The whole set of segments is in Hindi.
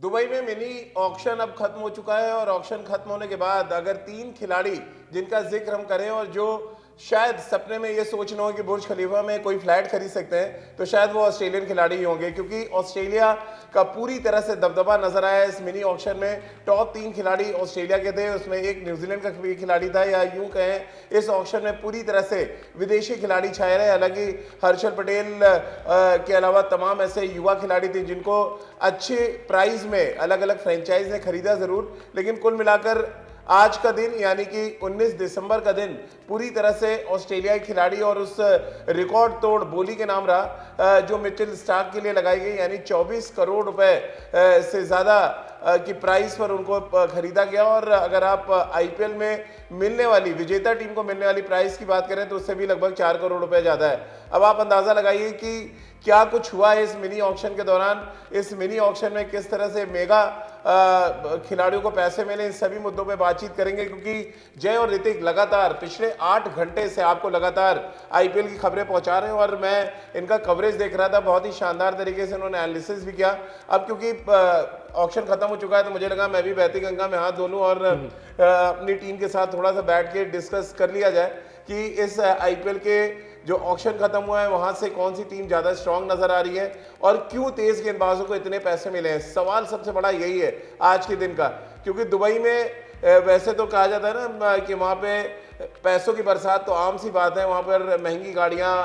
दुबई में मिनी ऑक्शन अब खत्म हो चुका है और ऑक्शन खत्म होने के बाद अगर 3 खिलाड़ी जिनका जिक्र हम करें और जो शायद सपने में ये सोचना हो कि बुर्ज खलीफा में कोई फ्लैट खरीद सकते हैं तो शायद वो ऑस्ट्रेलियन खिलाड़ी ही होंगे, क्योंकि ऑस्ट्रेलिया का पूरी तरह से दबदबा नजर आया इस मिनी ऑक्शन में। टॉप 3 खिलाड़ी ऑस्ट्रेलिया के थे, उसमें एक न्यूजीलैंड का भी खिलाड़ी था, या यूं कहें इस ऑक्शन में पूरी तरह से विदेशी खिलाड़ी छाए रहे। हालांकि हर्षल पटेल के अलावा तमाम ऐसे युवा खिलाड़ी थे जिनको अच्छे प्राइस में अलग अलग फ्रेंचाइज ने खरीदा जरूर, लेकिन कुल मिलाकर आज का दिन यानी कि 19 दिसंबर का दिन पूरी तरह से ऑस्ट्रेलियाई खिलाड़ी और उस रिकॉर्ड तोड़ बोली के नाम रहा जो मिचेल स्टार्क के लिए लगाई गई, यानी 24 करोड़ रुपए से ज़्यादा की प्राइस पर उनको खरीदा गया। और अगर आप आईपीएल में मिलने वाली विजेता टीम को मिलने वाली प्राइस की बात करें तो उससे भी लगभग 4 करोड़ रुपए ज़्यादा है। अब आप अंदाज़ा लगाइए कि क्या कुछ हुआ है इस मिनी ऑक्शन के दौरान। इस मिनी ऑक्शन में किस तरह से मेगा खिलाड़ियों को पैसे मिले, इन सभी मुद्दों पे बातचीत करेंगे, क्योंकि जय और ऋतिक लगातार पिछले 8 घंटे से आपको लगातार आईपीएल की खबरें पहुंचा रहे हैं और मैं इनका कवरेज देख रहा था। बहुत ही शानदार तरीके से उन्होंने एनालिसिस भी किया। अब क्योंकि ऑक्शन खत्म हो चुका है तो मुझे लगा मैं भी बहती गंगा में हाथ धो लूं और अपनी टीम के साथ थोड़ा सा बैठ के डिस्कस कर लिया जाए कि इस आईपीएल के जो ऑक्शन खत्म हुआ है वहां से कौन सी टीम ज्यादा स्ट्रांग नजर आ रही है और क्यों तेज गेंदबाजों को इतने पैसे मिले हैं। सवाल सबसे बड़ा यही है आज के दिन का, क्योंकि दुबई में वैसे तो कहा जाता है ना कि वहां पे पैसों की बरसात तो आम सी बात है, वहां पर महंगी गाड़ियां,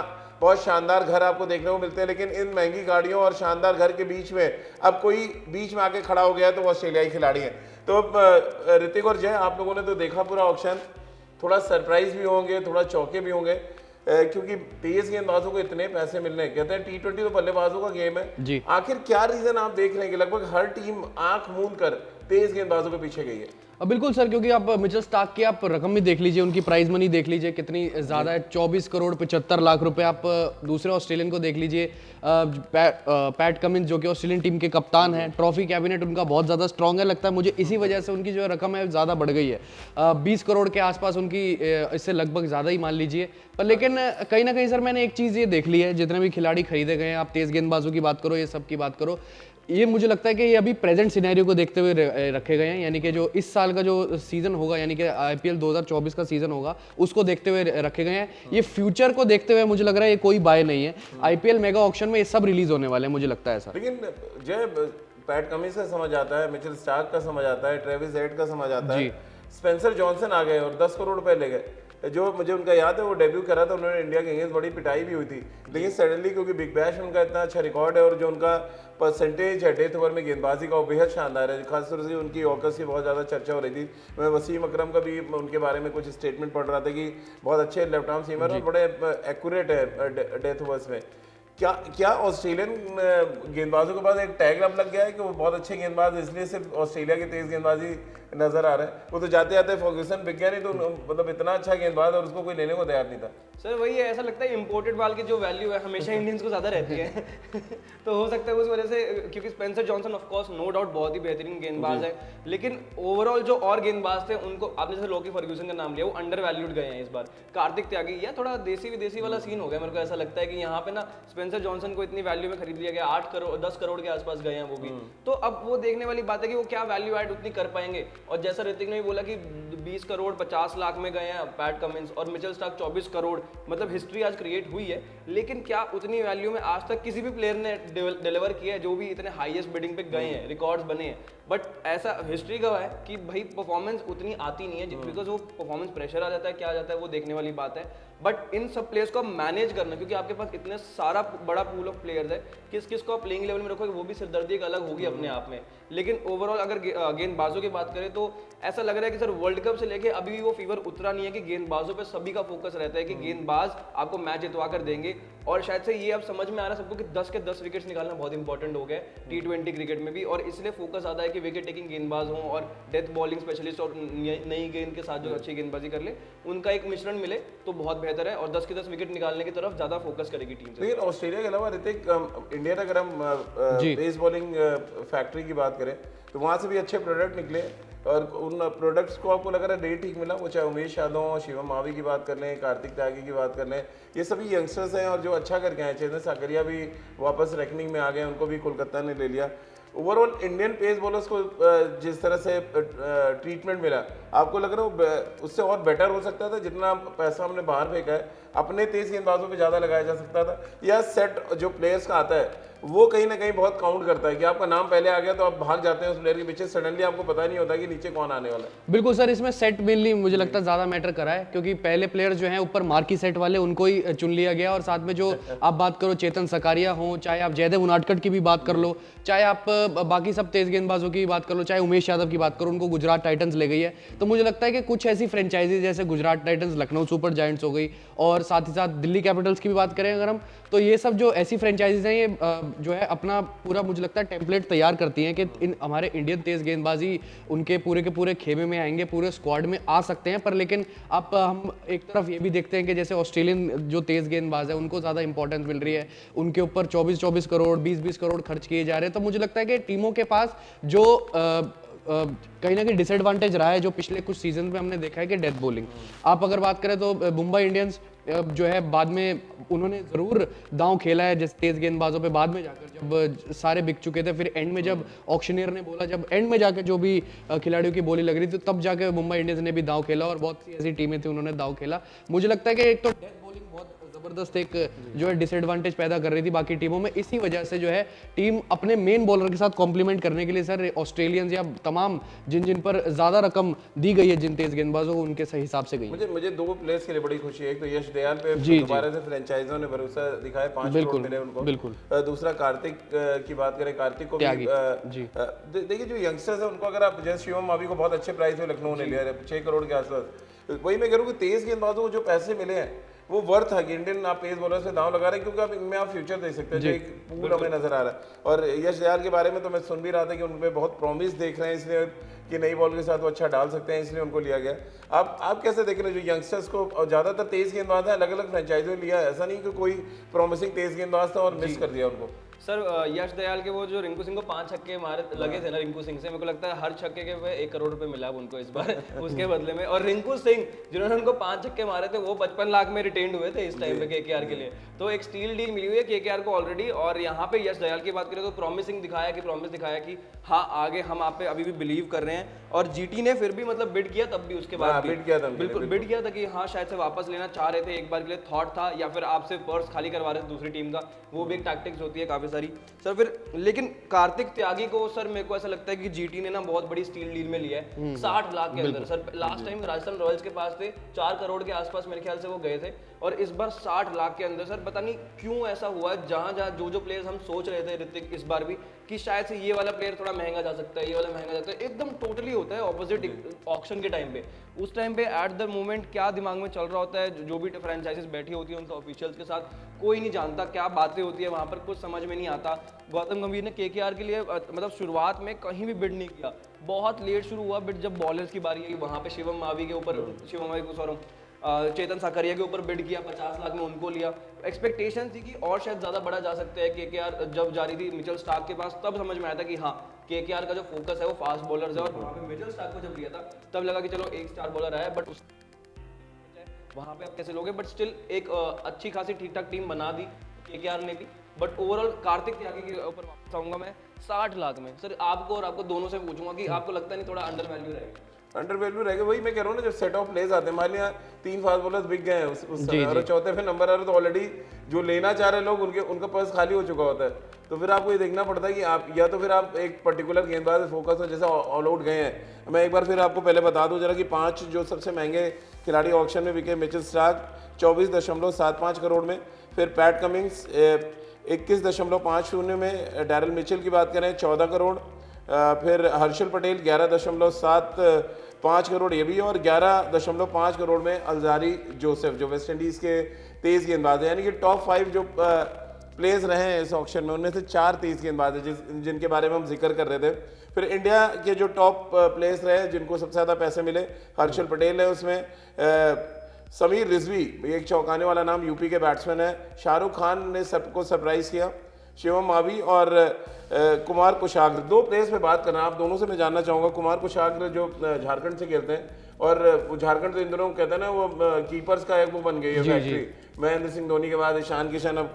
बहुत शानदार घर आपको देखने को मिलते हैं, लेकिन इन महंगी गाड़ियों और शानदार घर के बीच में अब कोई बीच में आके खड़ा हो गया तो वो ऑस्ट्रेलियाई खिलाड़ी हैं। तो ऋतिक और जय, आप लोगों ने तो देखा पूरा ऑक्शन, थोड़ा सरप्राइज भी होंगे, थोड़ा चौके भी होंगे, क्योंकि तेज गेंदबाजों को इतने पैसे मिलने, कहते हैं टी20 तो बल्लेबाजों का गेम है जी। आखिर क्या रीजन आप देख रहे हैं कि लगभग हर टीम आंख मूंद कर तेज गेंदबाजों के पीछे गई है। बिल्कुल सर, क्योंकि आप मिचेल स्टार्क की आप रकम भी देख लीजिए, उनकी प्राइस मनी देख लीजिए कितनी ज़्यादा है, 24 करोड़ 75 लाख रुपए। आप दूसरे ऑस्ट्रेलियन को देख लीजिए, पैट कमिंस जो कि ऑस्ट्रेलियन टीम के कप्तान हैं, ट्रॉफी कैबिनेट उनका बहुत ज़्यादा स्ट्रॉन्ग है, लगता है मुझे इसी वजह से उनकी जो रकम है ज़्यादा बढ़ गई है। 20 करोड़ के आसपास उनकी, इससे लगभग ज़्यादा ही मान लीजिए। पर लेकिन कहीं ना कहीं सर मैंने एक चीज़ ये देख ली है, जितने भी खिलाड़ी खरीदे गए हैं, आप तेज़ गेंदबाजों की बात करो, ये सब की बात करो, ये मुझे लगता है कि ये अभी प्रेजेंट सिनेरियो को देखते हुए रखे गए हैं, यानी कि जो इस साल का जो सीजन होगा, यानी कि आईपीएल 2024 का सीजन होगा, उसको देखते हुए रखे गए हैं। ये फ्यूचर को देखते हुए मुझे लग रहा है ये कोई बाय नहीं है। आईपीएल मेगा ऑक्शन में ये सब रिलीज होने वाले हैं, मुझे लगता है सर। लेकिन जय, पैट कमिंस का समझ आता है, मिचेल स्टार्क का समझ आता है, ट्रेविस हेड का समझ आता है, स्पेंसर जॉनसन आ गए और 10 करोड़ रुपए ले गए। जो मुझे उनका याद है वो डेब्यू करा था उन्होंने इंडिया के अगेंस्ट, बड़ी पिटाई भी हुई थी, लेकिन सडनली क्योंकि बिग बैश उनका इतना अच्छा रिकॉर्ड है और जो उनका परसेंटेज है डेथ ओवर में गेंदबाजी का वो बेहद शानदार है। खासतौर से उनकी ऑकस की बहुत ज़्यादा चर्चा हो रही थी। मैं वसीम अकरम का भी उनके बारे में कुछ स्टेटमेंट पढ़ रहा था कि बहुत अच्छे लेफ्ट आर्म सीमर और बड़े एक्यूरेट है डेथ ओवर्स में। क्या ऑस्ट्रेलियन गेंदबाजों के पास एक टैग अब लग गया है कि वो बहुत अच्छे गेंदबाज, इसलिए सिर्फ ऑस्ट्रेलिया की तेज गेंदबाजी नजर आ रहा है। वो तो जाते जाते फर्ग्यूसन बिक गया, नहीं तो मतलब इतना अच्छा गेंदबाज और उसको कोई लेने को तैयार नहीं था। सर वही है, ऐसा लगता है इंपोर्टेड बाल की जो वैल्यू है हमेशा इंडियंस को ज्यादा रहती है तो हो सकता है उस वजह से, क्योंकि Spencer Johnson of course no doubt बहुत ही बेहतरीन गेंदबाज है, लेकिन ओवरऑल जो और गेंदबाज थे उनको, आपने जैसे लोकी फर्ग्यूसन का नाम लिया, वो अंडर वैल्यूड गए हैं इस बार। कार्तिक त्यागी या थोड़ा देसी विदेशी वाला सीन हो गया, मेरे को ऐसा लगता है कि यहाँ पे ना स्पेंसर जॉनसन को इतनी वैल्यू में खरीद लिया गया, 8 करोड़ 10 करोड़ के आसपास गए हैं वो भी। तो अब वो देखने वाली बात है कि वो क्या वैल्यू ऐड उतनी कर पाएंगे। और जैसा ऋतिक ने भी बोला कि 20 करोड़ 50 लाख में गए हैं पैट कमिंस और मिचेल स्टार्क 24 करोड़, मतलब हिस्ट्री आज क्रिएट हुई है, लेकिन क्या उतनी वैल्यू में आज तक किसी भी प्लेयर ने डिलीवर किया है जो भी इतने हाईएस्ट बिडिंग पे गए हैं, रिकॉर्ड्स बने हैं। बट ऐसा हिस्ट्री का है कि भाई परफॉर्मेंस उतनी आती नहीं है, बिकॉज वो परफॉर्मेंस प्रेशर आ जाता है, क्या आ जाता है वो देखने वाली बात है। बट इन सब प्लेयर्स को मैनेज करना, क्योंकि आपके पास इतने सारा बड़ा पूल ऑफ प्लेयर्स है, किस किस को आप प्लेइंग लेवल में रखोगे वो भी सिरदर्दी एक अलग होगी अपने आप में। लेकिन ओवरऑल अगर गेंदबाजों की बात करें तो ऐसा लग रहा है कि सर वर्ल्ड कप से लेके अभी भी वो फीवर उतरा नहीं है कि गेंदबाजों पे सभी का फोकस रहता है कि गेंदबाज आपको मैच जितवा कर देंगे। और शायद से ये अब समझ में आ रहा है सबको कि 10 के 10 विकेट्स निकालना बहुत इंपॉर्टेंट हो गया है टी20 क्रिकेट में भी, और इसलिए फोकस आता है कि विकेट टेकिंग गेंदबाज हों और डेथ बॉलिंग स्पेशलिस्ट और नई गेंद के साथ जो अच्छी गेंदबाजी कर ले उनका एक मिश्रण मिले तो बहुत बेहतर है, और 10 के 10 विकेट निकालने की तरफ ज्यादा फोकस करेगी टीम। लेकिन ऑस्ट्रेलिया के अलावा ऋतिक, इंडिया अगर हम पेस बॉलिंग फैक्ट्री की बात करें तो वहाँ से भी अच्छे प्रोडक्ट निकले और उन प्रोडक्ट्स को आपको लग रहा है रेट ठीक मिला। वो चाहे उमेश यादव, शिवम मावी की बात कर लें, कार्तिक त्यागी की बात कर लें, ये सभी यंगस्टर्स हैं और जो अच्छा करके आए। चेतन साकरिया भी वापस रैंकिंग में आ गए, उनको भी कोलकाता ने ले लिया। ओवरऑल इंडियन पेस बॉलर्स को जिस तरह से ट्रीटमेंट मिला, आपको लग रहा है उससे और बेटर हो सकता था? जितना पैसा हमने बाहर फेंका है अपने तेज गेंदबाजों पे ज़्यादा लगाया जा सकता था, या सेट जो प्लेयर्स का आता है वो कहीं ना कहीं बहुत काउंट करता है कि आपका नाम पहले आ गया तो आप भाग जाते हैं उस प्लेयर के पीछे, सडनली आपको पता नहीं होता कि नीचे कौन आने वाला है। बिल्कुल सर, इसमें सेट मेनली मुझे लगता है ज़्यादा मैटर करा है, क्योंकि पहले प्लेयर जो हैं ऊपर मार्की सेट वाले उनको ही चुन लिया गया, और साथ में जो आप बात करो चेतन सकारिया हो, चाहे आप जयदेव उनाडकट की भी बात कर लो, चाहे आप बाकी सब तेज गेंदबाजों की बात कर लो, चाहे उमेश यादव की बात करो, उनको गुजरात टाइटंस ले गई है। तो मुझे लगता है कि कुछ ऐसी फ्रेंचाइजी जैसे Gujarat Titans, Lucknow super giants हो गई, और साथ ही साथ दिल्ली कैपिटल्स की भी बात करें अगर हम, तो ये सब जो ऐसी फ्रेंचाइजीज हैं ये जो है अपना पूरा मुझे लगता है टेम्पलेट तैयार करती हैं कि इन हमारे इंडियन तेज गेंदबाजी उनके पूरे के पूरे खेमे में आएंगे, पूरे स्क्वाड में आ सकते हैं। पर लेकिन आप हम एक तरफ ये भी देखते हैं कि जैसे ऑस्ट्रेलियन जो तेज गेंदबाज है उनको ज़्यादा इंपॉर्टेंस मिल रही है, उनके ऊपर 24-24 करोड़ 20-20 करोड़ खर्च किए जा रहे हैं। तो मुझे लगता है कि टीमों के पास जो कहीं ना कहीं डिसएडवांटेज रहा है, जो पिछले कुछ सीजन में हमने देखा है कि डेथ बॉलिंग। आप अगर बात करें तो मुंबई इंडियंस जो है बाद में उन्होंने ज़रूर दांव खेला है जैसे तेज गेंदबाजों पे, बाद में जाकर जब सारे बिक चुके थे, फिर एंड में जब ऑक्शनियर ने बोला, जब एंड में जाकर जो भी खिलाड़ियों की बोली लग रही थी, तब जाकर मुंबई इंडियंस ने भी दांव खेला, और बहुत सी ऐसी टीमें थी उन्होंने दांव खेला। मुझे लगता है कि एक तो डेथ बॉलिंग बहुत जबरदस्त एक जो है डिसएडवांटेज पैदा कर रही थी बाकी टीमों में, इसी वजह से जो है टीम अपने मेन बॉलर के साथ कॉम्प्लीमेंट करने के लिए सर ऑस्ट्रेलियंस या तमाम जिन पर ज्यादा रकम दी गई है जिन तेज गेंदबाजों को, उनके सही हिसाब से गई है। मुझे दो प्लेयर्स के लिए बड़ी खुशी है, एक तो यश दयाल पे दोबारा से फ्रेंचाइजों ने भरोसा दिखाया, 5 करोड़ मिले उनको। बिल्कुल। दूसरा कार्तिक की बात करें, कार्तिक को भी देखिए जो यंगस्टर्स है उनको अगर आप जैसे शिवम मावी को बहुत अच्छे प्राइस में लखनऊ ने लिया 6 करोड़ के आसपास, वही मैं कह रहा हूँ कि तेज गेंदबाजों को जो पैसे मिले हैं वो वर्थ है कि इंडियन आप पेस बॉलर से दांव लगा रहे हैं, क्योंकि आप इनमें आप फ्यूचर देख सकते हैं, जो एक पूल हमें नजर आ रहा है। और यश दयाल के बारे में तो मैं सुन भी रहा था कि उनपे बहुत प्रॉमिस देख रहे हैं, इसलिए कि नई बॉल के साथ वो अच्छा डाल सकते हैं, इसलिए उनको लिया गया। आप कैसे देख रहे हैं जो यंगस्टर्स को, और ज्यादातर तेज गेंदबाज है, अलग अलग फ्रेंचाइजी में लिया है, ऐसा नहीं कि कोई प्रॉमिसिंग तेज गेंदबाज था और मिस कर दिया उनको? सर यश दयाल के वो जो रिंकू सिंह को 5 छक्के मारे लगे थे ना रिंकू सिंह से, मेरे को लगता है हर छक्के के पे 1 करोड़ रुपए मिला उनको इस बार उसके बदले में। और रिंकू सिंह जिन्होंने उनको 5 छक्के मारे थे वो 55 लाख में रिटेन्ड हुए थे इस टाइम पे केकेआर के लिए, तो एक स्टील डील मिली हुई है केकेआर को ऑलरेडी। और यहाँ पे यश दयाल की बात करें तो प्रॉमिस दिखाया कि हाँ आगे हम आप पे अभी भी बिलीव कर रहे हैं, और जीटी ने फिर भी मतलब बिड किया तब भी, उसके बाद बिड किया था, बिल्कुल बिड किया था कि हाँ शायद से वापस लेना चाह रहे थे, एक बार के लिए थॉट था, या फिर आपसे पर्स खाली करवा रहे थे दूसरी टीम का, वो भी एक टैक्टिक्स होती है काफी सारी सर। फिर लेकिन कार्तिक त्यागी को सर मेरे को ऐसा लगता है कि जीटी ने ना बहुत बड़ी स्टील डील में लिया है 60 लाख के अंदर। Sir last time Rajasthan Royals के पास थे 4 करोड़ के आसपास मेरे ख्याल से वो गए थे, और इस बार 60 लाख के अंदर। सर पता नहीं क्यों ऐसा हुआ है, जहां जो प्लेयर्स हम सोच रहे थे ऋतिक इस बार भी कि शायद से ये वाला प्लेयर थोड़ा महंगा जा सकता है, ये वाला महंगा जाता है, एकदम टोटली होता है ऑपोजिट ऑक्शन के टाइम पे। उस टाइम पे एट द मोमेंट क्या दिमाग में चल रहा होता है, जो भी फ्रेंचाइजीज बैठी होती है उनके ऑफिशियल्स के साथ, कोई नहीं जानता क्या बातें होती है वहां पर, कुछ समझ में नहीं आता। गौतम गंभीर ने केकेआर के लिए मतलब शुरुआत में कहीं भी बिड नहीं किया, बहुत लेट शुरू हुआ बिड, जब बॉलर्स की बारी आई वहां पे शिवम मावी के ऊपर, चेतन साकरिया के ऊपर बिड किया, 50 लाख में उनको लिया। एक्सपेक्टेशन थी कि और शायद ज्यादा बढ़ा जा सकता है। केकेआर जब जा रही थी मिचेल स्टार्क के पास, तब समझ में आया था कि हाँ केकेआर का जो फोकस है वो फास्ट बॉलर्स है, और वहाँ पे मिचेल स्टार्क को जब लिया था तब लगा कि चलो एक स्टार बॉलर आया, बट वहाँ पे आप कैसे लोगे, बट स्टिल एक अच्छी खासी ठीक ठाक टीम बना दी केकेआर ने भी। बट ओवरऑल कार्तिक त्यागी के ऊपर वापस आऊंगा मैं 60 लाख में। सर आपको और आपको दोनों से पूछूंगा कि आपको लगता नहीं थोड़ा अंडर वैल्यू रहेगा? अंडर वैल्यू रहेगा, वही मैं कह रहा हूँ ना, जब सेट ऑफ प्लेस आते हैं, मान लिया 3 फास्ट बॉलर्स बिक गए हैं उस समय, और चौथे पे नंबर आ रहा है, तो ऑलरेडी जो लेना चाह रहे लोग उनका पर्स खाली हो चुका होता है। तो फिर आपको ये देखना पड़ता है कि आप या तो फिर आप एक पर्टिकुलर गेंदबाज फोकस हो, जैसे ऑल आउट गए हैं। मैं एक बार फिर आपको पहले बता दूं जरा कि 5 जो सबसे महंगे खिलाड़ी ऑक्शन में बिके, मिचेल स्टार्क 24.75 करोड़ में, फिर पैट कमिंग्स 21.50 में, डैरल मिचेल की बात करें 14 करोड़, फिर हर्षल पटेल 11.75 करोड़ ये भी, और 11.5 करोड़ में अल्जारी जोसेफ जो वेस्ट इंडीज़ के तेज गेंदबाज है। यानी कि टॉप 5 जो प्लेयर्स रहे हैं इस ऑक्शन में, उनमें से 4 तेज गेंदबाज हैं जिनके बारे में हम जिक्र कर रहे थे। फिर इंडिया के जो टॉप प्लेयर्स रहे जिनको सबसे ज़्यादा पैसे मिले, हर्षल पटेल है उसमें, समीर रिजवी एक चौंकाने वाला नाम, यूपी के बैट्समैन है, शाहरुख खान ने सबको सरप्राइज किया, शिवम मावी और कुमार कुशाग्र। 2 प्लेयर्स पे बात करना, आप दोनों से मैं जानना चाहूँगा। कुमार कुशाग्र जो झारखंड से खेलते हैं, और झारखंड तो इन दिनों कहते हैं ना वो कीपर्स का एक वो बन गई है फैक्ट्री। महेंद्र सिंह धोनी के बाद ईशान किशन, अब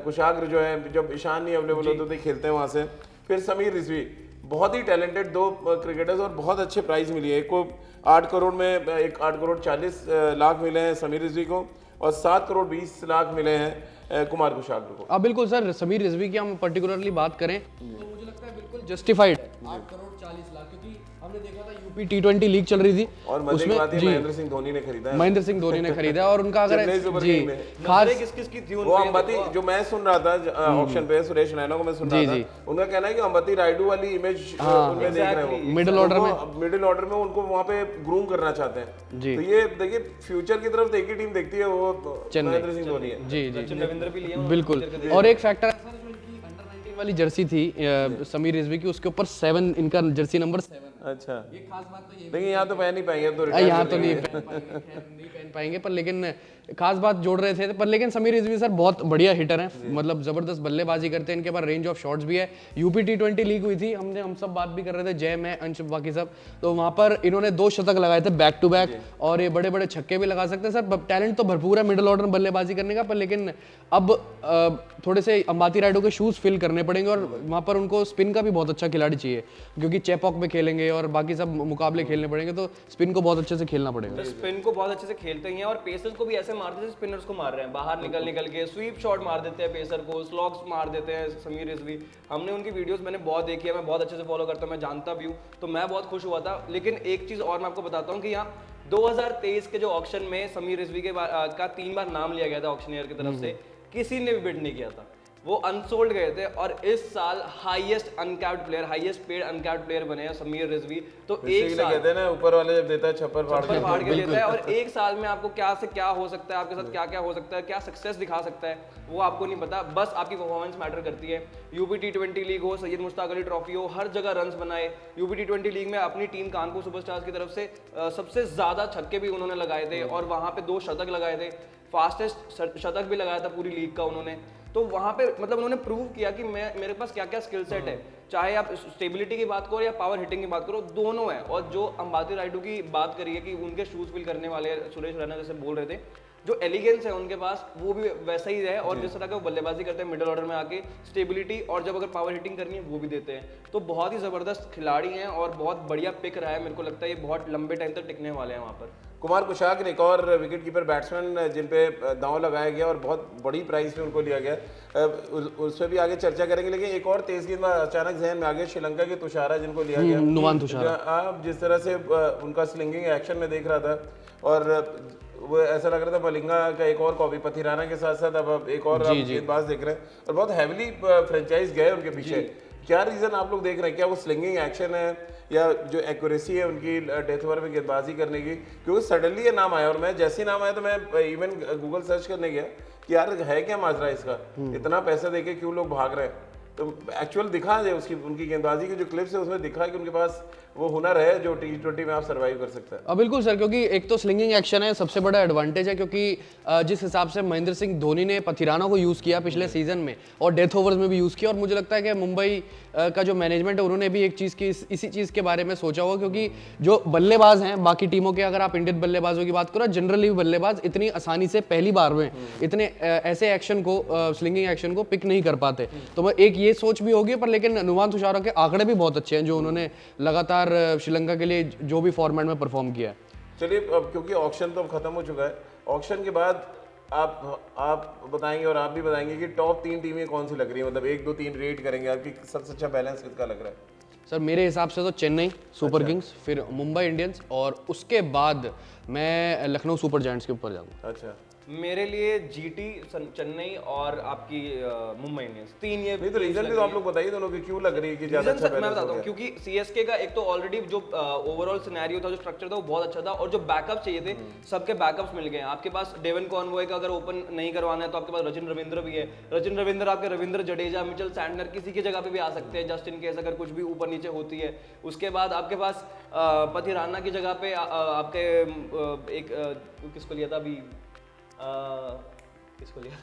कुशाग्र जो है, जब ईशान नहीं अवेलेबल होते तो खेलते हैं वहाँ से। फिर समीर रिजवी, बहुत ही टैलेंटेड दो क्रिकेटर्स और बहुत अच्छे प्राइस मिली है। एक को 8 करोड़ में 8 करोड़ 40 लाख मिले हैं समीर रिजवी को, और 7 करोड़ 20 लाख मिले हैं कुमार कुशाग्र को। अब बिल्कुल सर, समीर रिजवी की हम पर्टिकुलरली बात करें तो मुझे लगता है बिल्कुल जस्टिफाइड 8 करोड़ 40 लाख, क्योंकि हमने देखा था यूपी T20 लीग चल रही थी और मजे की बात है महेंद्र सिंह धोनी ने खरीदा है। महेंद्र सिंह धोनी ने खरीदा है, और उनका अगर चेन्नई सुपर जी किंग ने। खास किस किस की थी वो अंबती, जो मैं सुन रहा था ऑक्शन पे सुरेश रैना को मैं सुन रहा था, उनका कहना है कि अंबती रायडू वाली इमेज उनमें देख रहे हैं वो मिडिल ऑर्डर में, मिडिल ऑर्डर में उनको वहाँ पे ग्रूम करना चाहते हैं। जी। तो ये देखिए फ्यूचर की तरफ तो एक ही टीम देखती है, वो महेंद्र सिंह धोनी है। जी जी सचिन रविंद्र भी लिए हैं बिल्कुल। और एक फैक्टर है सर, जो इनकी अंडर 19 वाली जर्सी थी समीर रिजवी की, उसके ऊपर 7 इनका जर्सी नंबर 7। अच्छा, ये खास बात तो ये लेकिन यहाँ तो पहन नहीं पाएंगे, तो यहाँ तो नहीं पहन पाएंगे, पर लेकिन खास बात जोड़ रहे थे। पर लेकिन समीर रिजवी सर बहुत बढ़िया हिटर हैं, मतलब जबरदस्त बल्लेबाजी करते हैं, इनके पास रेंज ऑफ शॉट्स भी है। यूपी T20 लीग हुई थी, हम सब बात भी कर रहे थे, जय मैं अंश बाकी सब, तो वहाँ पर इन्होंने 2 शतक लगाए थे बैक टू बैक, और ये बड़े बड़े छक्के भी लगा सकते हैं सर। टैलेंट तो भरपूर है मिडिल ऑर्डर में बल्लेबाजी करने का, पर लेकिन अब थोड़े से अंबाती रायडू के शूज फिल करने पड़ेंगे, और वहाँ पर उनको स्पिन का भी बहुत अच्छा खिलाड़ी चाहिए, क्योंकि चेपॉक में खेलेंगे और बाकी सब मुकाबले खेलने पड़ेंगे, तो स्पिन को बहुत अच्छे से खेलना पड़ेगा। स्पिन को बहुत अच्छे से खेलते ही हैं, और पेसर्स को भी ऐसे मारते हैं स्पिनर्स को मार रहे हैं, बाहर निकल के स्वीप शॉट मार देते हैं पेसर को, स्लॉग्स मार देते हैं समीर रिजवी। हमने उनकी वीडियोस मैंने बहुत देखी है, मैं बहुत अच्छे से फॉलो करता हूँ, मैं जानता भी हूँ, तो मैं बहुत खुश हुआ था। लेकिन एक चीज़ और मैं आपको बताता हूँ कि यहाँ 2023 के जो ऑक्शन में समीर रिजवी का 3 बार नाम लिया गया था ऑक्शनियर की तरफ से, किसी ने भी बिड नहीं किया था, वो अनसोल्ड गए थे, और इस साल highest uncapped player, highest paid uncapped player बने हैं समीर रिजवी। तो एक साल कहते हैं ना, ऊपर वाले जब देता है छप्पर फाड़ के देता है, और एक साल में आपको क्या से क्या हो सकता है, आपके साथ क्या क्या हो सकता है, क्या सक्सेस दिखा सकता है, वो आपको नहीं पता, बस आपकी परफॉर्मेंस मैटर करती है। यूपी T20 लीग हो, सैयद मुश्ताक अली ट्रॉफी हो, हर जगह रन्स बनाए। यूपी T20 लीग में अपनी टीम कानपुर सुपरस्टार्स की तरफ से सबसे ज्यादा छक्के भी उन्होंने लगाए थे, और वहां पे 2 शतक लगाए थे, फास्टेस्ट शतक भी लगाया था पूरी लीग का उन्होंने। तो वहां पे मतलब उन्होंने प्रूव किया कि मेरे पास क्या क्या स्किल सेट है, चाहे आप स्टेबिलिटी की बात करो या पावर हिटिंग की बात करो, दोनों है। और जो अंबाती रायडू की बात करी है कि उनके शूज फिल करने वाले सुरेश रैना जैसे बोल रहे थे, जो एलिगेंस है उनके पास वो भी वैसा ही है, और जिस तरह का वो बल्लेबाजी करते हैं मिडिल ऑर्डर में आके, स्टेबिलिटी, और जब अगर पावर हिटिंग करनी है वो भी देते हैं। तो बहुत ही जबरदस्त खिलाड़ी हैं, और बहुत बढ़िया पिक रहा है, मेरे को लगता है ये बहुत लंबे टाइम तक टिकने वाले हैं वहाँ पर। कुमार कुशाग्र एक और विकेट कीपर बैट्समैन जिन पे दांव लगाया गया और बहुत बड़ी प्राइस पे उनको लिया गया, उस पर भी आगे चर्चा करेंगे। लेकिन एक और तेज गेंदबाज अचानक जहन में आ गया, श्रीलंका के तुषारा जिनको लिया गया, नुवान तुषारा। आप जिस तरह से उनका स्लिंगिंग एक्शन में देख रहा था, और वो ऐसा लग रहा था मलिंगा का एक और कॉपी, पथिराना के साथ साथ अब एक और गेंदबाज देख रहे हैं, और बहुत हैविली फ्रेंचाइज गए उनके पीछे। क्या रीजन आप लोग देख रहे हैं, क्या वो स्लिंगिंग एक्शन है या जो एक्यूरेसी है उनकी डेथ ओवर में गेंदबाजी करने की? क्योंकि सडनली ये नाम आया, और मैं जैसे ही नाम आया तो मैं इवन गूगल सर्च करने गया कि यार है क्या माजरा इसका, इतना पैसा देके क्यों लोग भाग रहे हैं। तो एक्चुअल दिखा है उसकी, उनकी गेंदबाजी की जो क्लिप्स है उसमें दिखा कि उनके पास वो हुनर है जो T20 में आप सर्वाइव कर सकते हैं। बिल्कुल सर, क्योंकि एक तो स्लिंगिंग एक्शन है, सबसे बड़ा एडवांटेज है, क्योंकि जिस हिसाब से महेंद्र सिंह धोनी ने पथिराना को यूज़ किया पिछले सीजन में, और डेथ ओवर्स में भी यूज़ किया, और मुझे लगता है कि मुंबई का जो मैनेजमेंट है उन्होंने भी एक चीज़ की इसी चीज़ के बारे में सोचा होगा, क्योंकि जो बल्लेबाज हैं बाकी टीमों के, अगर आप इंडियन बल्लेबाजों की बात करो, जनरली बल्लेबाज इतनी आसानी से पहली बार में इतने ऐसे एक्शन को, स्लिंगिंग एक्शन को पिक नहीं कर पाते। तो एक ये सोच भी होगी, पर लेकिन नुवान तुषारा के आंकड़े भी बहुत अच्छे हैं, जो उन्होंने लगातार श्रीलंका के लिए जो भी फॉर्मेट में परफॉर्म किया है। चलिए, अब क्योंकि ऑक्शन तो खत्म हो चुका है, ऑक्शन के बाद आप बताएंगे और आप भी बताएंगे कि टॉप 3 टीमें कौन सी लग रही है, मतलब 1 2 3 रेट करेंगे आपकी, सबसे अच्छा बैलेंस किसका लग रहा है? सर मेरे हिसाब से तो चेन्नई सुपर किंग्स, फिर मुंबई इंडियंस, और उसके बाद मैं लखनऊ सुपर जायंट्स के ऊपर जाऊंगा। अच्छा, मेरे लिए जीटी, चेन्नई और आपकी मुंबई इंडियंस, 3 ये नहीं तो रीजन भी तो आप लोग बताइए दोनों की क्यों लग रही है कि ज्यादा अच्छा मैं बैलेंस बताता हो हूँ, गया? क्योंकि सीएसके का एक तो ऑलरेडी जो ओवरऑल सिनेरियो था, जो स्ट्रक्चर था वो बहुत अच्छा था, और जो बैकअप चाहिए थे सबके बैकअप्स मिल गए। आपके पास डेवन कॉनवॉय का अगर ओपन नहीं करवाना है तो आपके पास रचिन रविंद्र भी है। रचिन रविंद्र आपके रविंद्र जडेजा, मिचेल सैंटनर किसी की जगह पे भी आ सकते हैं, जस्ट इन केस अगर कुछ भी ऊपर नीचे होती है। उसके बाद आपके पास पथिराना की जगह पे आपके एक किसको लिया था अभी, किसको लिया,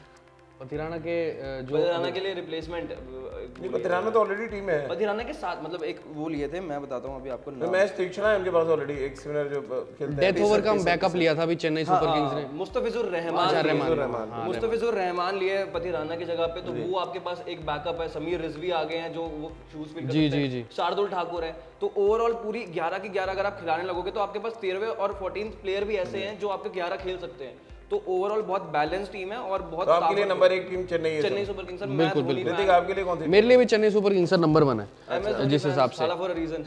पथिराना के जो पथिराना के लिए रिप्लेसमेंट नहीं, पथिराना तो ऑलरेडी टीम है। पथिराना के साथ मतलब एक वो लिए थे, मैं बताता हूँ अभी आपको नाम। मैच तीक्ष्णा है उनके पास ऑलरेडी, एक स्पिनर जो खेलते हैं। डेथ ओवर का बैकअप लिया था अभी चेन्नई सुपर किंग्स ने। मुस्तफिजुर रहमान लिए पथिराना की जगह पे, तो वो आपके पास एक बैकअप है। समीर रिजवी आ गए हैं जो वो शूज फिल कर सकते हैं। शार्दुल ठाकुर है। तो ओवरऑल पूरी 11 की 11 अगर आप खिलाने लगोगे तो आपके पास 13वें और 14th प्लेयर भी ऐसे हैं जो आपके 11 खेल सकते हैं। तो ओवरऑल बहुत बैलेंस टीम है और बहुत। तो आपके लिए नंबर 1 टीम चेन्नई है। Chennai super Kings. बिल्कुल ऋतिक, आपके लिए कौन सी? मेरे लिए भी चेन्नई सुपर किंग्स नंबर 1 है जिस हिसाब से। फॉर अ रीजन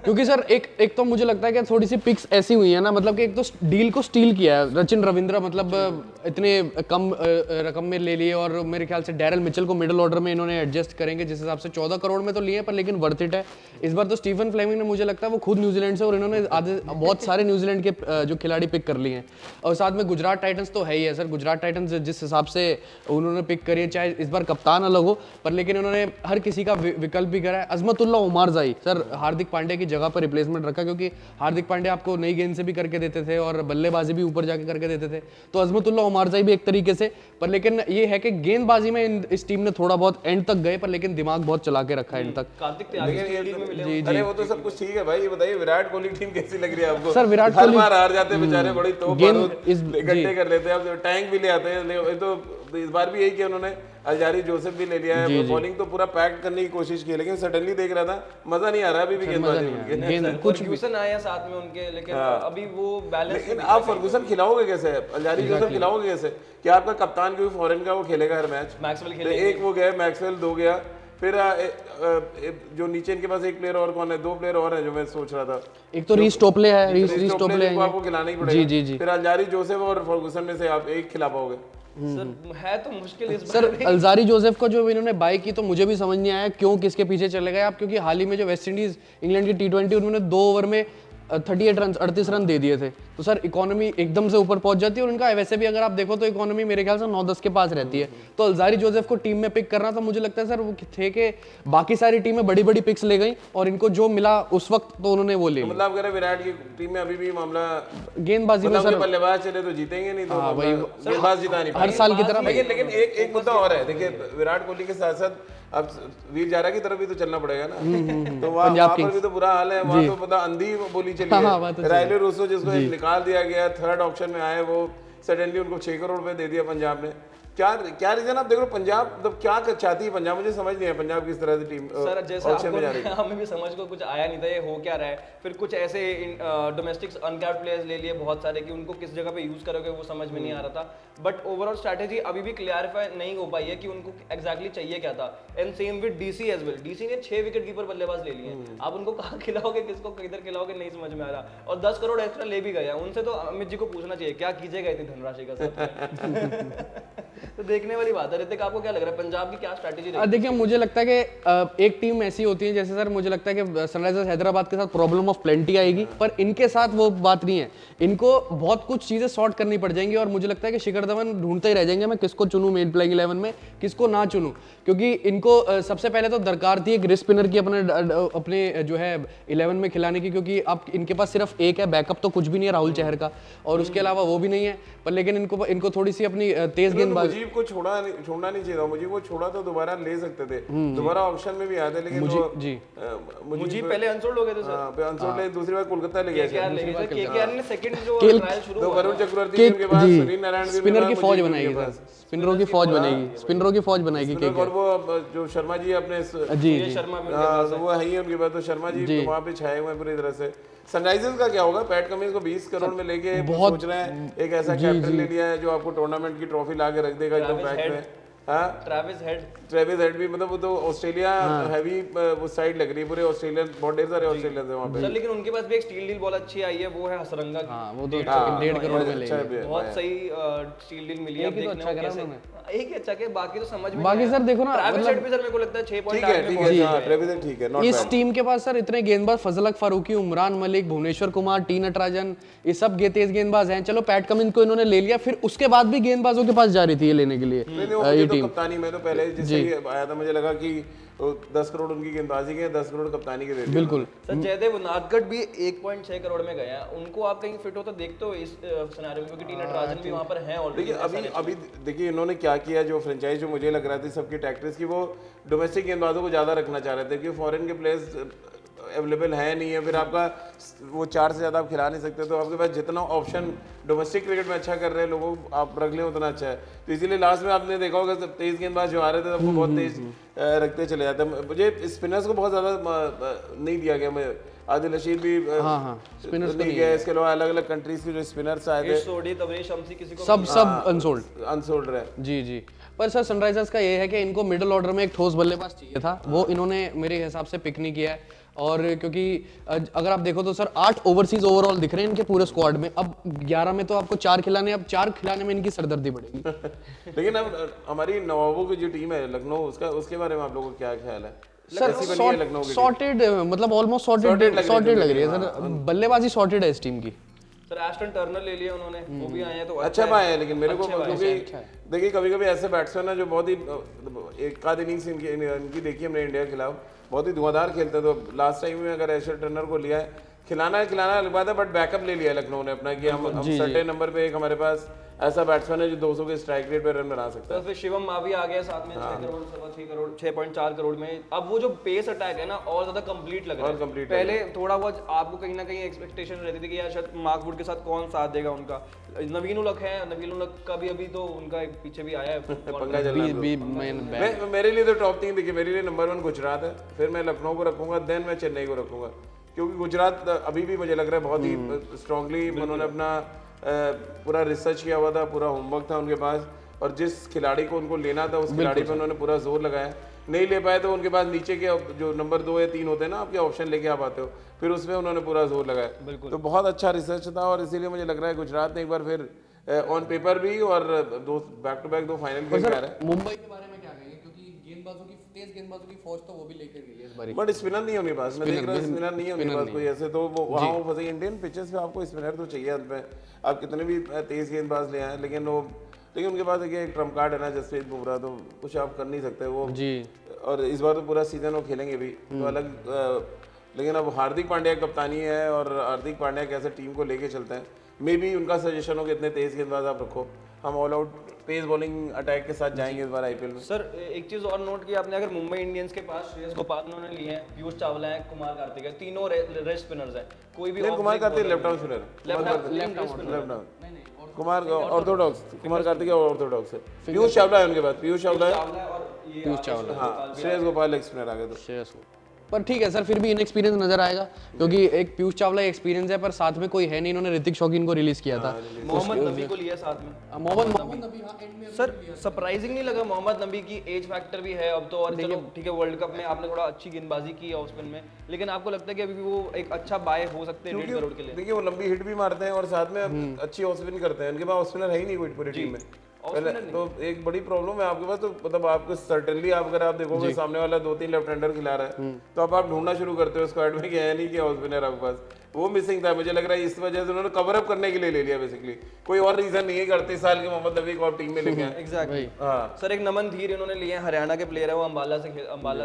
क्योंकि सर एक तो मुझे लगता है कि थोड़ी सी पिक्स ऐसी हुई है ना, मतलब कि एक तो डील को स्टील किया है रचिन रविंद्र, मतलब इतने कम रकम में ले लिए, और मेरे ख्याल से डैरल मिचेल को मिडिल ऑर्डर में इन्होंने एडजस्ट करेंगे जिस हिसाब से 14 करोड़ में तो लिए पर लेकिन वर्थ इट है। इस बार तो स्टीफन फ्लेमिंग ने, मुझे लगता है वो खुद न्यूजीलैंड से, और इन्होंने आधे बहुत सारे न्यूजीलैंड के जो खिलाड़ी पिक कर लिए हैं। और साथ में गुजरात टाइटंस तो है ही है सर। गुजरात टाइटंस जिस हिसाब से उन्होंने पिक करी है, चाहे इस बार कप्तान अलग हो पर लेकिन उन्होंने हर किसी का विकल्प भी करा है। अजमतुल्ला उमारजाई सर हार्दिक पांड्या की जगह पर रिप्लेसमेंट रखा, क्योंकि हार्दिक पांड्या आपको नई गेंद से भी करके देते थे और बल्लेबाजी भी ऊपर जाके करके देते थे। तो अजमतुल्ला उमारजाई भी एक तरीके से, पर लेकिन ये है कि गेंदबाजी में इस टीम ने थोड़ा बहुत एंड तक गए पर लेकिन दिमाग बहुत चला के रखा है एंड तक। कार्तिक त्यागी में मिले। जी अरे वो तो सब कुछ ठीक है भाई, ये बताइए विराट कोहली टीम कैसी लग रही है आपको? सर विराट हर कोहली बार हार जाते हैं बेचारे, बड़ी तोप गेंद इकट्ठे कर लेते हैं, अब टैंक भी ले आते हैं। तो इस बार भी यही किया उन्होंने, अल्जारी जोसेफ भी ले लिया है। बॉलिंग तो पूरा पैक करने की कोशिश की, लेकिन सडनली देख रहा था मजा नहीं आ रहा अभी भी गेंदबाजी में। कुछ फर्गूसन आया साथ में उनके, लेकिन अभी वो बैलेंस। लेकिन आप फर्गूसन खिलाओगे कैसे? अल्जारी जोसेफ खिलाओगे कैसे? क्या आपका कप्तान कोई फॉरेन का वो खेलेगा हर मैच? मैक्सवेल खेले, एक वो गया मैक्सवेल, 2 गया, फिर जो नीचे इनके पास एक प्लेयर और कौन है? 2 प्लेयर और हैं जो मैं सोच रहा था। एक तो रीस टोपले है, रीस टोपले आपको खिलाना ही पड़ेगा। जी। फिर अल्जारी जोसेफ और फर्गूसन में से आप एक खिला पाओगे? सर है तो मुश्किल इस सर अल्जारी जोसेफ को जो इन्होंने बाय की तो मुझे भी समझ नहीं आया क्यों किसके पीछे चले गए आप, क्योंकि हाल ही में जो वेस्ट इंडीज इंग्लैंड की T20 उन्होंने 2 ओवर में 38 रन 38 रन दे दिए थे। तो सर इकोनॉमी एकदम से ऊपर पहुंच जाती है, और उनका वैसे भी अगर आप देखो तो इकोनॉमी मेरे ख्याल से 9-10 के पास रहती है। तो अल्जारी जोसेफ को टीम में पिक करना तो मुझे लगता है सर वो थे कि बाकी सारी टीमें बड़ी बड़ी पिक्स ले गई और इनको जो मिला उस वक्त तो उन्होंने वो ले लिया। मतलब अगर विराट की टीम में अभी भी मामला गेंदबाजी में सर बल्लेबाज चले तो जीतेंगे, नहीं तो गेंदबाज जिता नहीं हर साल की तरह। लेकिन एक मुद्दा और है, देखिए विराट कोहली के साथ साथ अब वीर जारा की तरफ भी तो चलना पड़ेगा ना। तो वहाँ पर भी तो बुरा हाल है, वहाँ तो पता अंधी बोली चली है। रायले रूसो जिसको निकाल दिया गया, थर्ड ऑप्शन में आए, वो सडनली उनको 6 करोड़ रुपए दे दिया पंजाब ने। क्या रीजन आप देख रहे हो? पंजाब मतलब क्या चाहती है पंजाब? मुझे समझ नहीं है पंजाब किस तरह से टीम सर जैसे आपको हमें भी समझ को कुछ आया नहीं था ये हो क्या रहा है। फिर कुछ ऐसे डोमेस्टिक अनकैप्ड प्लेयर्स ले लिए बहुत सारे कि उनको किस जगह पे यूज करोगे वो समझ में नहीं आ रहा था। बट ओवरऑल स्ट्रैटेजी अभी भी क्लियरिफाई नहीं हो पाई है कि उनको एग्जैक्टली चाहिए क्या था। And same with DC as well. DC ने 6 विकेट कीपर बल्लेबाज ले लिए। आप उनको कहाँ खिलाओगे, किसको किधर खिलाओगे, नहीं समझ में आ रहा। और 10 करोड़ एक्स्ट्रा ले भी गया। उनसे तो अमित जी को पूछना चाहिए क्या कीजिएगा इतनी धनराशि का सर। तो देखने वाली बात है। ऋतिक आपको क्या लग रहा है पंजाब की क्या स्ट्रैटेजी रहेगी? देखिए मुझे लगता है कि एक टीम ऐसी होती है जैसे सर मुझे लगता है कि सनराइजर्स हैदराबाद के साथ प्रॉब्लम ऑफ प्लेंटी आएगी, पर इनके साथ वो बात नहीं है। इनको बहुत कुछ चीजें सॉर्ट करनी पड़ जाएंगी और मुझे लगता है कि शिखर धवन ढूंढते ही रह जाएंगे मैं किसको चुनूं मेन प्लेइंग 11 में, किसको ना चुनूं। क्योंकि इनको सबसे पहले तो दरकार थी एक रिस्ट स्पिनर की अपने जो है 11 में खिलाने की, क्योंकि अब इनके पास सिर्फ एक है, बैकअप तो कुछ भी नहीं है राहुल चहर का, और उसके अलावा वो भी नहीं है। पर लेकिन इनको थोड़ी सी अपनी तेज गेंदबाजी। मुजीब को छोड़ना नहीं चाहिए था। मुझे वो छोड़ा तो दोबारा ले सकते थे, दोबारा ऑप्शन में भी आते, लेकिन मुझे पहले अनसोल्ड हो गए थे सर। अनसोल्ड ले दूसरी बार कोलकाता ले गया। केकेआर ने सेकंड जो ट्रायल शुरू तो वरुण चक्रवर्ती के बाद सुनील नारायण स्पिनर की फौज बनाएगी सर, स्पिनरों की फौज बनाएगी केकेआर। और वो जो शर्मा जी अपने जी शर्मा वो है ही उनके बाद, तो शर्मा जी वहाँ पे छाए हुए पूरी तरह से। सनराइजर्स का क्या होगा? पैट कमिंस को 20 करोड़ में लेके सोच रहे हैं एक ऐसा कैप्टन ले लिया है जो आपको टूर्नामेंट की ट्रॉफी ला के रख देगा एकदम बैक में। ट्रेविस हेड भी, मतलब वो तो ऑस्ट्रेलिया हैवी वो साइड लग रही है, पूरे ऑस्ट्रेलियन बहुत ढेर सारे ऑस्ट्रेलियंस हैं वहाँ पे। सर लेकिन उनके पास भी एक स्टील डील बहुत अच्छी आई है, वो है हसरंगा की। हाँ, वो तो 1.5 करोड़ में लेंगे। बहुत सही स्टील डील मिली है। एक ही तो अच्छा करा उन्होंने। एक ही अच्छा के बाकी तो समझ में बाकी सर देखो ना, ट्रेविस हेड भी सर मेरे को लगता है 6.8 ठीक है। इस टीम के पास सर इतने गेंदबाज फजल हक फारूकी, उमरान मलिक, भुवनेश्वर कुमार, टी नटराजन, ये सब तेज गेंदबाज हैं। चलो पैट कमिंस को इन्होंने ले लिया, फिर उसके बाद भी गेंदबाजों के पास जा रही थी ये लेने के लिए ये टीम। कप्तानी में तो पहले जैसे ही आया था मुझे लगा कि तो 10 करोड़ उनकी गेंदबाजी के, 10 करोड़ कप्तानी के दे दिए। बिल्कुल। सर जयदेव उनादकट भी 1.6 करोड़ में गए हैं, उनको आप कहीं फिट होता देखते हो इस सिनेरियो में, क्योंकि टी नटराजन भी वहां पर हैं ऑलरेडी। देखिए अभी देखिए इन्होंने क्या किया, जो फ्रेंचाइज जो मुझे लग रहा था सबकी टैक्टिक्स की, वो डोमेस्टिक गेंदबाजों को ज़्यादा रखना चाह रहे थे, क्योंकि फॉरेन के प्लेयर्स अवेलेबल है नहीं है, फिर आपका वो 4 से ज़्यादा आप खिला नहीं सकते, तो आपके पास जितना ऑप्शन डोमेस्टिक क्रिकेट में अच्छा कर रहे हैं लोगों आप रख लें उतना अच्छा है। तो इसीलिए लास्ट में आपने देखा होगा सब तेज़ गेंदबाज जो आ रहे थे सबको बहुत तेज़ रखते चले जाते हैं। मुझे स्पिनर्स को बहुत ज़्यादा नहीं दिया गया, मैं आदिल रशीद भी स्पिनर्स नहीं गया, इसके अलावा अलग अलग कंट्रीज के जो स्पिनर्स आए थे सोडी तबरेश शम्सी किसी को सब अनसोल्ड। अनसोल्ड रहे। जी जी, पर सर सनराइजर्स का ये है कि इनको मिडिल ऑर्डर में एक ठोस बल्लेबाज चाहिए था, वो इन्होंने मेरे हिसाब से पिक नहीं किया है। और क्योंकि अगर आप देखो तो सर 8 ओवरसीज ओवरऑल दिख रहे हैं इनके पूरे स्क्वाड में, अब 11 में तो आपको 4 खिलाने, अब 4 खिलाने में इनकी सरदर्दी बढ़ेगी। लेकिन अब हमारी नवाबों की जो टीम है लखनऊ, उसके बारे में आप लोगों को क्या ख्याल है? सर सॉर्टेड, मतलब ऑलमोस्ट सॉर्टेड लग रही है सर, बल्लेबाजी सॉर्टेड है इस टीम की। सर एस्टन टर्नर ले लिया उन्होंने, वो भी आए हैं तो अच्छा पाए हैं, लेकिन मेरे को क्योंकि देखिए कभी कभी ऐसे बैट्समैन है जो बहुत ही एक आध इनिंग्स इनकी देखी हमने इंडिया के खिलाफ, बहुत ही धुआंधार खेलते हैं। तो लास्ट टाइम में अगर एस्टन टर्नर को लिया है, खिलाना अलग बात है, बट बैकअप ले लिया लखनऊ ने अपना कि हम सर्टेन नंबर पे एक हमारे पास ऐसा बैट्समैन है जो 200 के स्ट्राइक रेट पे रन बना सकता है। तो फिर शिवम मावी आ गया साथ में 6 करोड़, 6 करोड़, 6.4 करोड़ में। अब वो जो पेस अटैक है ना और ज्यादा कंप्लीट लग रहा है। पहले थोड़ा बहुत आपको कहीं ना कहीं एक्सपेक्टेशन रहती थी कि यार शायद मार्कवुड के साथ कौन साथ देगा उनका। नवीन उलक है, नवीन उलक का भी अभी तो उनका एक पीछे भी आया है पंगा चल रहा है। मेरे लिए तो टॉप 3 देखिए, मेरे लिए नंबर 1 गुजरात है, फिर मैं लखनऊ को रखूंगा, देन मैं चेन्नई को रखूंगा, क्योंकि गुजरात अभी भी मुझे लग रहा है बहुत ही स्ट्रांगली उन्होंने अपना पूरा रिसर्च किया हुआ था, पूरा होमवर्क था उनके पास, और जिस खिलाड़ी को उनको लेना था उस खिलाड़ी पे उन्होंने पूरा जोर लगाया। नहीं ले पाए तो उनके पास नीचे के जो नंबर 2 या 3 होते हैं ना आपके ऑप्शन लेके आप आते हो, फिर उसमें उन्होंने पूरा जोर लगाया। तो बहुत अच्छा रिसर्च था, और इसीलिए मुझे लग रहा है गुजरात ने एक बार फिर ऑन पेपर भी और बैक टू बैक 2 फाइनल खेल के आ रहे हैं। मुंबई के बारे में क्या कहेंगे, क्योंकि तेज गेंदबाजों की फौज तो वो भी लेकर गई है इस बार, बट स्पिनर नहीं है उनके पास, मैं देख रहा हूँ स्पिनर नहीं है उनके पास कोई ऐसे, तो वो वहाँ वो फंसे। इंडियन पिचेस पे आपको स्पिनर तो चाहिए अंत में, आप कितने भी तेज गेंदबाज ले आए, लेकिन उनके पास देखिए एक ट्रम्प कार्ड है ना जसप्रीत बुमराह, तो कुछ आप कर नहीं सकते वो जी। और इस बार तो पूरा सीजन वो खेलेंगे भी, तो अलग लेकिन अब हार्दिक पांड्या कप्तानी है, और हार्दिक पांड्या कैसे टीम को लेके चलते हैं, मे बी उनका सजेशन हो कि इतने तेज गेंदबाज आप रखो, हम all out pace bowling attack के साथ जाएंगे इस बार आईपीएल में। सर एक चीज और नोट की आपने, अगर मुंबई इंडियंस के पास श्रेयस गोपाल उन्होंने लिए हैं, पीयूष चावला है, कुमार कार्तिक है, तीनों रेस्ट स्पिनर्स हैं, कोई भी Kumar Kartik left arm spinner, left arm Kumar Orthodox, Kumar Kartik Orthodox है, पीयूष चावला है उनके पास, पीयूष चावला है, हाँ श्रेयस गोपाल एक स्पिनर आ गए तो श्रेयस, पर ठीक है सर, फिर भी इनएक्सपीरियंस नजर आएगा, क्योंकि एक पीयूष चावला एक्सपीरियंस है पर साथ में कोई है नहीं, इन्होंने ऋतिक शौकीन को रिलीज किया था, मोहम्मद नबी को लिया साथ में, मोहम्मद नबी सर सरप्राइजिंग नहीं लगा मोहम्मद नबी की एज फैक्टर भी है अब तो, और चलो ठीक है वर्ल्ड कप में आपने थोड़ा अच्छी गेंदबाजी की है ऑफ स्पिन में, लेकिन आपको लगता है कि अभी भी वो एक अच्छा बाय हो सकते हैं 1.5 करोड़ के लिए? देखिए वो लंबी हिट भी मारते हैं और साथ में अच्छी ऑफ स्पिन करते हैं, उनके पास ऑफ स्पिनर है ही नहीं कोई पूरी टीम में पहले, तो एक बड़ी प्रॉब्लम है आपके पास, तो मतलब आपको सर्टेनली आप अगर आप देखोगे सामने वाला 2-3 लेफ्ट हैंडर खिला रहा है, तो अब आप ढूंढना शुरू करते हो स्क्वाड में कि है नहीं कि ऑफ स्पिनर आपके पास, वो मिसिंग था। मुझे लग रहा है इस वजह से उन्होंने कवर अप करने के लिए ले लिया बेसिकली, कोई और रीजन नहीं है। 38 साल के मोहम्मद नबी को आप टीम में लेके आए। एग्जैक्टली सर, एक नमन धीर इन्होंने लिए हैं, हरियाणा के प्लेयर है, वो अंबाला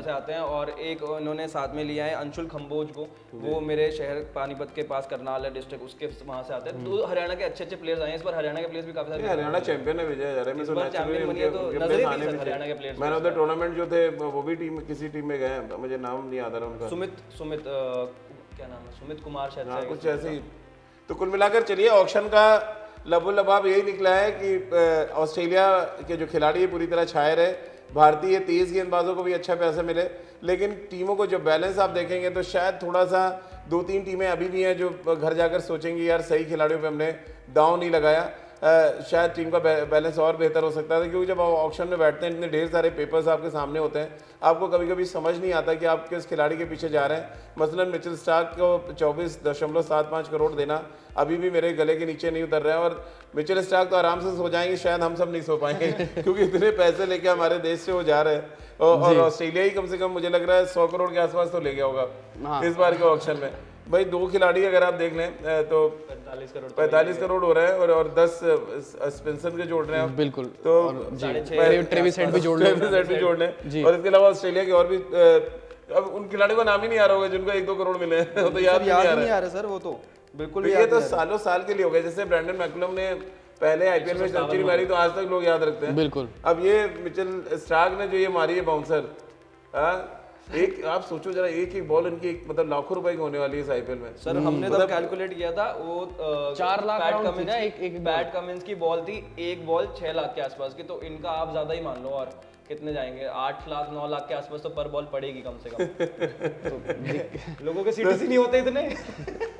से आते हैं, और एक इन्होंने साथ में लिया है अंशुल खम्बोज को, वो मेरे शहर पानीपत के पास करनाल है डिस्ट्रिक्ट, उसके वहां से आते हैं। तो हरियाणा के अच्छे प्लेयर्स आए हैं इस बार, हरियाणा के प्लेयर्स भी काफी सारे, हरियाणा चैंपियन है विजय हजारे में, तो चैंपियन बनी है, तो नजर ही नहीं हरियाणा के players. Man of the tournament जो थे वो भी टीम किसी टीम में गए, मुझे नाम नहीं आता रहा उनका, सुमित क्या नाम है, सुमित कुमार शायद से कुछ ऐसे ही। तो कुल मिलाकर चलिए ऑक्शन का लबोलबाब यही निकला है कि ऑस्ट्रेलिया के जो खिलाड़ी है पूरी तरह छाए रहे, भारतीय तेज गेंदबाजों को भी अच्छा पैसा मिले, लेकिन टीमों को जो बैलेंस आप देखेंगे तो शायद थोड़ा सा 2-3 टीमें अभी भी हैं जो घर जाकर सोचेंगी यार सही खिलाड़ियों पे हमने दांव नहीं लगाया, शायद टीम का बैलेंस और बेहतर हो सकता है, क्योंकि जब आप ऑक्शन में बैठते हैं इतने ढेर सारे पेपर्स आपके सामने होते हैं, आपको कभी कभी समझ नहीं आता कि आप किस खिलाड़ी के पीछे जा रहे हैं। मसलन मिचेल स्टार्क को 24.75 करोड़ देना अभी भी मेरे गले के नीचे नहीं उतर रहा है, और मिचेल स्टार्क तो आराम से सो जाएंगे, शायद हम सब नहीं सो पाएंगे क्योंकि इतने पैसे लेके हमारे देश से वो जा रहे हैं, और ऑस्ट्रेलिया ही कम से कम मुझे लग रहा है 100 करोड़ के आसपास तो ले गया होगा इस बार के ऑक्शन में। भाई 2 खिलाड़ी अगर आप देख लें तो 45 करोड़ हो रहा है, और 10 स्पेंसर के जोड़ रहे हैं आप, बिल्कुल, तो ट्रेविस हेड भी जोड़ लें, और इसके अलावा ऑस्ट्रेलिया के और भी अब उन खिलाड़ियों का नाम ही नहीं आ रहा होगा जिनको 1-2 करोड़ मिले हैं वो तो याद सर ही नहीं याद आ ही रहा नहीं है। आ रहा सर, वो तो बिल्कुल तो भी ये याद तो नहीं आ रहा। सालों साल के लिए हो गए, जैसे ब्रैंडन मैकुलम ने पहले आईपीएल में सेंचुरी मारी तो आज तक लोग याद रखते हैं। बिल्कुल। अब ये मिचेल स्टार्क ने जो ये मारी है बाउंसर, एक आप सोचो जरा, एक बॉल इनकी मतलब लाखों रुपए की होने वाली है इस आईपीएल में। सर हमने तब कैलकुलेट किया था वो 4 लाख पैट round थी कमिंस ना की, एक पैट कमिंस की बॉल थी, एक बॉल 6 लाख के आसपास की, तो इनका आप ज्यादा ही मान लो, और कितने जाएंगे 8 लाख 9 लाख के आसपास तो पर बॉल पड़ेगी कम से कम। तो लोगों के सीटीसी नहीं होते इतने।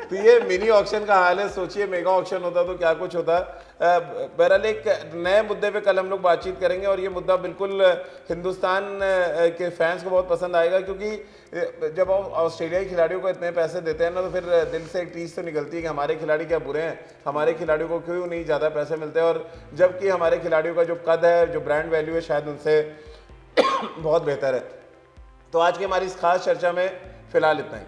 तो ये मिनी ऑक्शन का हाल है, सोचिए मेगा ऑक्शन होता तो क्या कुछ होता। बहरहाल एक नए मुद्दे पे कल हम लोग बातचीत करेंगे और ये मुद्दा बिल्कुल हिंदुस्तान के फैंस को बहुत पसंद आएगा, क्योंकि जब हम ऑस्ट्रेलियाई खिलाड़ियों को इतने पैसे देते हैं ना तो फिर दिल से एक टीस तो निकलती है कि हमारे खिलाड़ी क्या बुरे हैं, हमारे खिलाड़ियों को क्यों नहीं ज़्यादा पैसे मिलते, और जबकि हमारे खिलाड़ियों का जो कद है, जो ब्रांड वैल्यू है, शायद उनसे बहुत बेहतर है। तो आज की हमारी इस खास चर्चा में फिलहाल इतना ही।